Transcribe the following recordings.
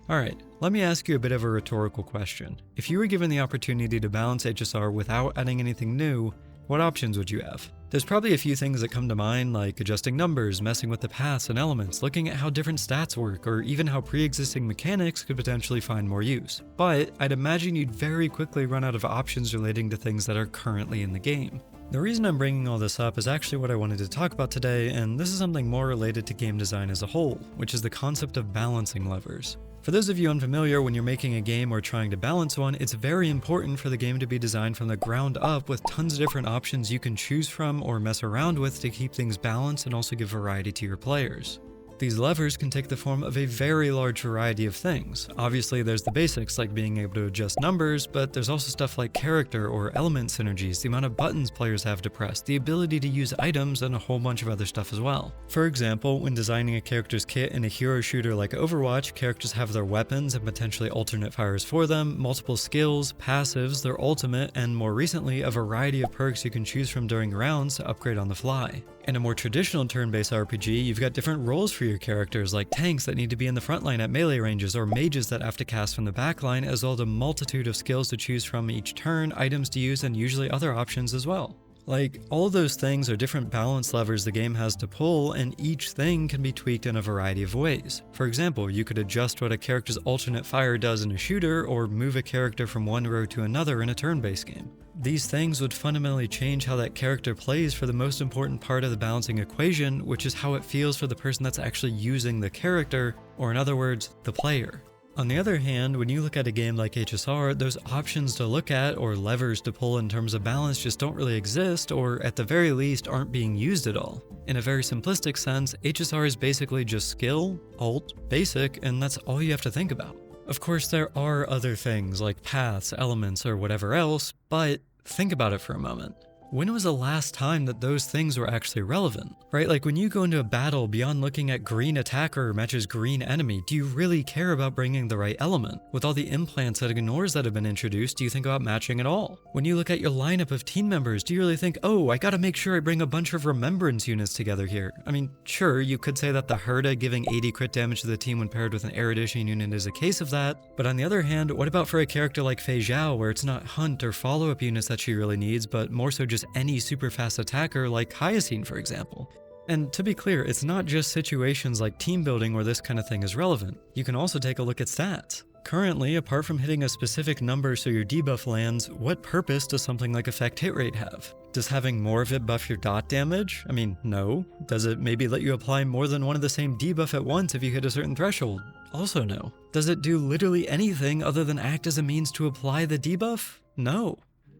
Alright, let me ask you a bit of a rhetorical question. If you were given the opportunity to balance HSR without adding anything new, what options would you have? There's probably a few things that come to mind, like adjusting numbers, messing with the paths and elements, looking at how different stats work, or even how pre-existing mechanics could potentially find more use. But I'd imagine you'd very quickly run out of options relating to things that are currently in the game. The reason I'm bringing all this up is actually what I wanted to talk about today, and this is something more related to game design as a whole, which is the concept of balancing levers. For those of you unfamiliar, when you're making a game or trying to balance one, it's very important for the game to be designed from the ground up with tons of different options you can choose from or mess around with to keep things balanced and also give variety to your players. These levers can take the form of a very large variety of things. Obviously, there's the basics like being able to adjust numbers, but there's also stuff like character or element synergies, the amount of buttons players have to press, the ability to use items, and a whole bunch of other stuff as well. For example, when designing a character's kit in a hero shooter like Overwatch, characters have their weapons and potentially alternate fires for them, multiple skills, passives, their ultimate, and more recently, a variety of perks you can choose from during rounds to upgrade on the fly. In a more traditional turn-based RPG, you've got different roles for your characters, like tanks that need to be in the front line at melee ranges, or mages that have to cast from the back line, as well as a multitude of skills to choose from each turn, items to use, and usually other options as well. Like, all of those things are different balance levers the game has to pull, and each thing can be tweaked in a variety of ways. For example, you could adjust what a character's alternate fire does in a shooter, or move a character from one row to another in a turn-based game. These things would fundamentally change how that character plays for the most important part of the balancing equation, which is how it feels for the person that's actually using the character, or in other words, the player. On the other hand, when you look at a game like HSR, those options to look at or levers to pull in terms of balance just don't really exist, or at the very least aren't being used at all. In a very simplistic sense, HSR is basically just skill, alt, basic, and that's all you have to think about. Of course, there are other things like paths, elements, or whatever else, but think about it for a moment. When was the last time that those things were actually relevant, right? Like when you go into a battle, beyond looking at green attacker matches green enemy, do you really care about bringing the right element? With all the implants that ignores that have been introduced, do you think about matching at all? When you look at your lineup of team members, do you really think, oh, I gotta make sure I bring a bunch of remembrance units together here? I mean, sure, you could say that the Herda giving 80 crit damage to the team when paired with an erudition unit is a case of that, but on the other hand, what about for a character like Fei Zhao, where it's not hunt or follow-up units that she really needs, but more so just any super fast attacker like Hyacinth, for example? And to be clear, it's not just situations like team building where this kind of thing is relevant. You can also take a look at stats. Currently, apart from hitting a specific number so your debuff lands, what purpose does something like effect hit rate have? Does having more of it buff your dot damage? I mean, no. Does it maybe let you apply more than one of the same debuff at once if you hit a certain threshold? Also no. Does it do literally anything other than act as a means to apply the debuff? No.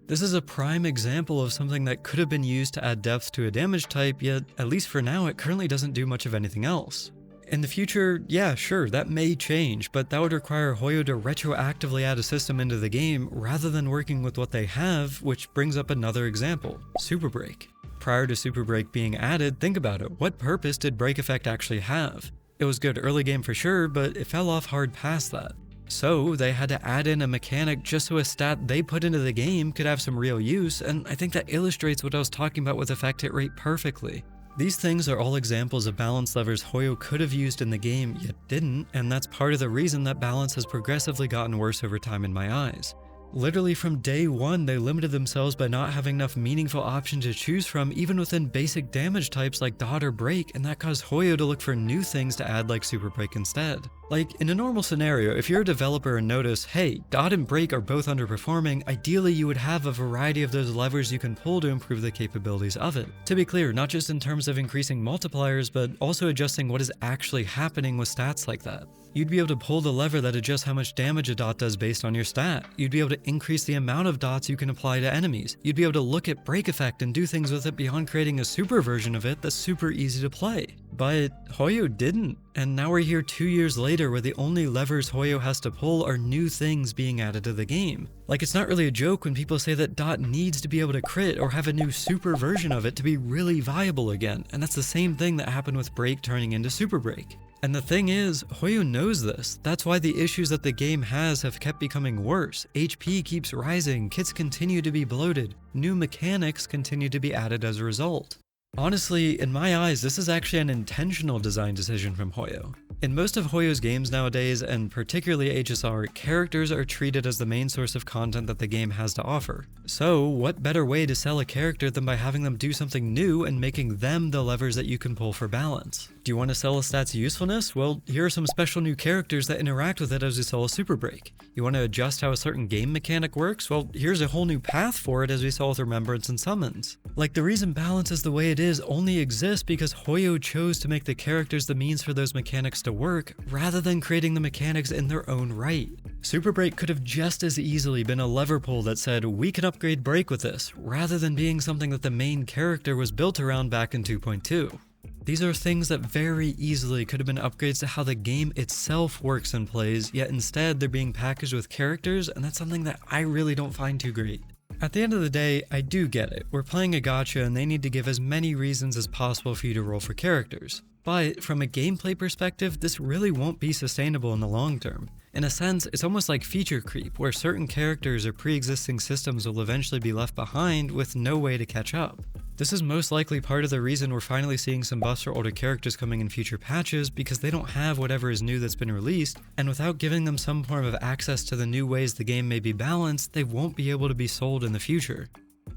This is a prime example of something that could have been used to add depth to a damage type, yet at least for now it currently doesn't do much of anything else. In the future, yeah, sure, that may change, but that would require Hoyo to retroactively add a system into the game rather than working with what they have, which brings up another example, Super Break. Prior to Super Break being added, think about it, what purpose did Break Effect actually have? It was good early game for sure, but it fell off hard past that. So they had to add in a mechanic just so a stat they put into the game could have some real use, and I think that illustrates what I was talking about with effect hit rate perfectly. These things are all examples of balance levers Hoyo could have used in the game, yet didn't, and that's part of the reason that balance has progressively gotten worse over time in my eyes. Literally from day one, they limited themselves by not having enough meaningful options to choose from even within basic damage types like dot or break, and that caused Hoyo to look for new things to add like super break instead. Like, in a normal scenario, if you're a developer and notice, hey, dot and break are both underperforming, ideally you would have a variety of those levers you can pull to improve the capabilities of it. To be clear, not just in terms of increasing multipliers, but also adjusting what is actually happening with stats like that. You'd be able to pull the lever that adjusts how much damage a dot does based on your stat. You'd be able to increase the amount of dots you can apply to enemies. You'd be able to look at break effect and do things with it beyond creating a super version of it that's super easy to play. But Hoyo didn't, and now we're here 2 years later where the only levers Hoyo has to pull are new things being added to the game. Like, it's not really a joke when people say that dot needs to be able to crit or have a new super version of it to be really viable again, and that's the same thing that happened with break turning into super break. And the thing is, Hoyo knows this. That's why the issues that the game has have kept becoming worse. HP keeps rising, kits continue to be bloated, new mechanics continue to be added as a result. Honestly, in my eyes, this is actually an intentional design decision from Hoyo. In most of Hoyo's games nowadays, and particularly HSR, characters are treated as the main source of content that the game has to offer. So, what better way to sell a character than by having them do something new and making them the levers that you can pull for balance? Do you want to sell a stat's usefulness? Well, here are some special new characters that interact with it as you sell a super break. You want to adjust how a certain game mechanic works? Well, here's a whole new path for it as we saw with Remembrance and Summons. Like, the reason balance is the way it is only exists because Hoyo chose to make the characters the means for those mechanics to work, rather than creating the mechanics in their own right. Super Break could have just as easily been a lever pull that said, we can upgrade Break with this, rather than being something that the main character was built around back in 2.2. These are things that very easily could have been upgrades to how the game itself works and plays, yet instead they're being packaged with characters, and that's something that I really don't find too great. At the end of the day, I do get it. We're playing a gacha and they need to give as many reasons as possible for you to roll for characters. But from a gameplay perspective, this really won't be sustainable in the long term. In a sense, it's almost like feature creep, where certain characters or pre-existing systems will eventually be left behind with no way to catch up. This is most likely part of the reason we're finally seeing some buffs for older characters coming in future patches, because they don't have whatever is new that's been released, and without giving them some form of access to the new ways the game may be balanced, they won't be able to be sold in the future.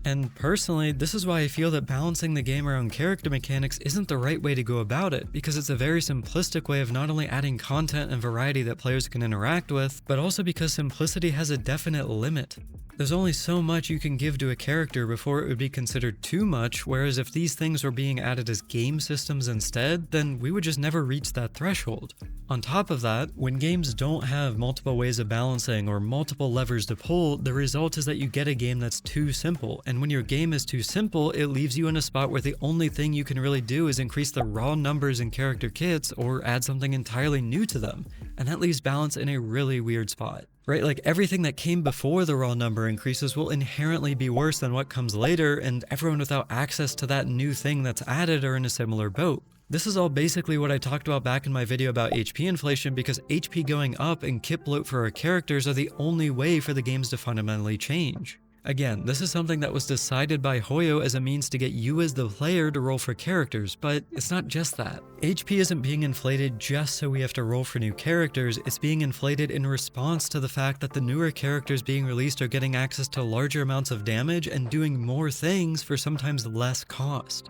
And personally, this is why I feel that balancing the game around character mechanics isn't the right way to go about it, because it's a very simplistic way of not only adding content and variety that players can interact with, but also because simplicity has a definite limit. There's only so much you can give to a character before it would be considered too much, whereas if these things were being added as game systems instead, then we would just never reach that threshold. On top of that, when games don't have multiple ways of balancing or multiple levers to pull, the result is that you get a game that's too simple, and when your game is too simple, it leaves you in a spot where the only thing you can really do is increase the raw numbers in character kits or add something entirely new to them, and that leaves balance in a really weird spot. Right, like everything that came before the raw number increases will inherently be worse than what comes later, and everyone without access to that new thing that's added are in a similar boat. This is all basically what I talked about back in my video about HP inflation, because HP going up and kit bloat for our characters are the only way for the games to fundamentally change. Again, this is something that was decided by Hoyo as a means to get you as the player to roll for characters, but it's not just that. HP isn't being inflated just so we have to roll for new characters, it's being inflated in response to the fact that the newer characters being released are getting access to larger amounts of damage and doing more things for sometimes less cost.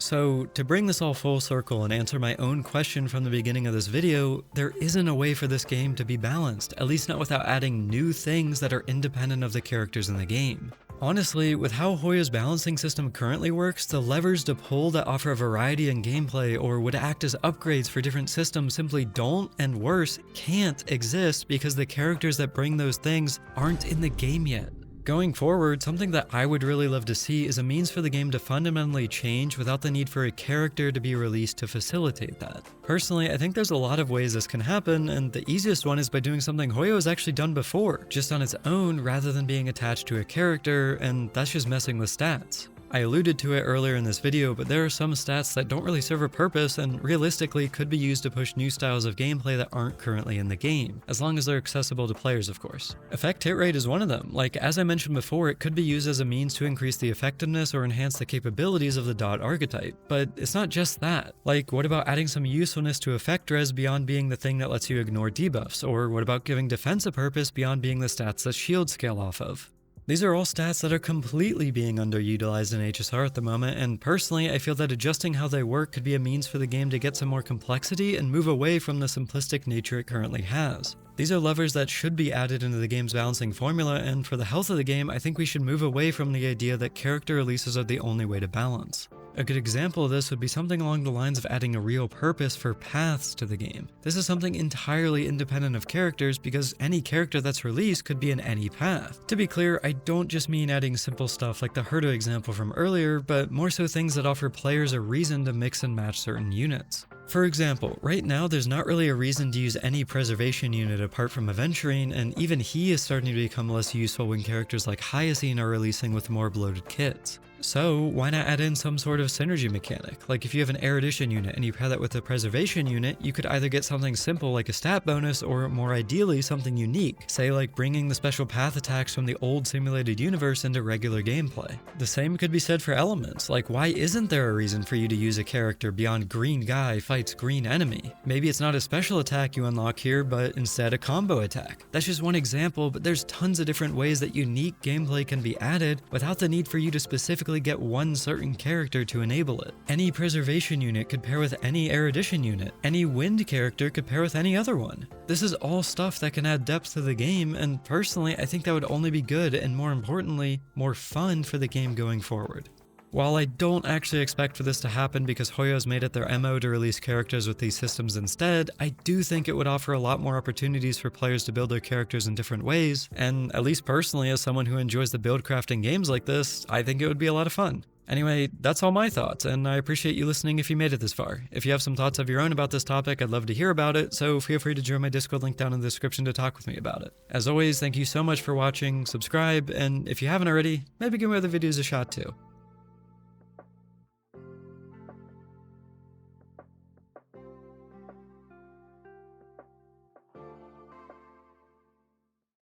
So, to bring this all full circle and answer my own question from the beginning of this video, there isn't a way for this game to be balanced, at least not without adding new things that are independent of the characters in the game. Honestly, with how Hoyo's balancing system currently works, the levers to pull that offer a variety in gameplay or would act as upgrades for different systems simply don't, and worse, can't exist because the characters that bring those things aren't in the game yet. Going forward, something that I would really love to see is a means for the game to fundamentally change without the need for a character to be released to facilitate that. Personally, I think there's a lot of ways this can happen, and the easiest one is by doing something Hoyo has actually done before, just on its own rather than being attached to a character, and that's just messing with stats. I alluded to it earlier in this video, but there are some stats that don't really serve a purpose and realistically could be used to push new styles of gameplay that aren't currently in the game, as long as they're accessible to players, of course. Effect hit rate is one of them. Like, as I mentioned before, it could be used as a means to increase the effectiveness or enhance the capabilities of the dot archetype, but it's not just that. Like, what about adding some usefulness to effect res beyond being the thing that lets you ignore debuffs, or what about giving defense a purpose beyond being the stats that shields scale off of? These are all stats that are completely being underutilized in HSR at the moment, and personally, I feel that adjusting how they work could be a means for the game to get some more complexity and move away from the simplistic nature it currently has. These are levers that should be added into the game's balancing formula, and for the health of the game, I think we should move away from the idea that character releases are the only way to balance. A good example of this would be something along the lines of adding a real purpose for paths to the game. This is something entirely independent of characters because any character that's released could be in any path. To be clear, I don't just mean adding simple stuff like the Herta example from earlier, but more so things that offer players a reason to mix and match certain units. For example, right now there's not really a reason to use any preservation unit apart from Aventurine, and even he is starting to become less useful when characters like Hyacine are releasing with more bloated kits. So why not add in some sort of synergy mechanic? Like if you have an erudition unit and you pair that with a preservation unit, you could either get something simple like a stat bonus, or more ideally something unique, say like bringing the special path attacks from the old simulated universe into regular gameplay. The same could be said for elements, like why isn't there a reason for you to use a character beyond green guy fights green enemy? Maybe it's not a special attack you unlock here, but instead a combo attack. That's just one example, but there's tons of different ways that unique gameplay can be added without the need for you to specifically get one certain character to enable it. Any preservation unit could pair with any erudition unit. Any wind character could pair with any other one. This is all stuff that can add depth to the game, and personally, I think that would only be good and, more importantly, more fun for the game going forward. While I don't actually expect for this to happen because Hoyo's made it their MO to release characters with these systems instead, I do think it would offer a lot more opportunities for players to build their characters in different ways, and at least personally, as someone who enjoys the build crafting games like this, I think it would be a lot of fun. Anyway, that's all my thoughts, and I appreciate you listening if you made it this far. If you have some thoughts of your own about this topic, I'd love to hear about it, so feel free to join my Discord link down in the description to talk with me about it. As always, thank you so much for watching, subscribe, and if you haven't already, maybe give my other videos a shot too.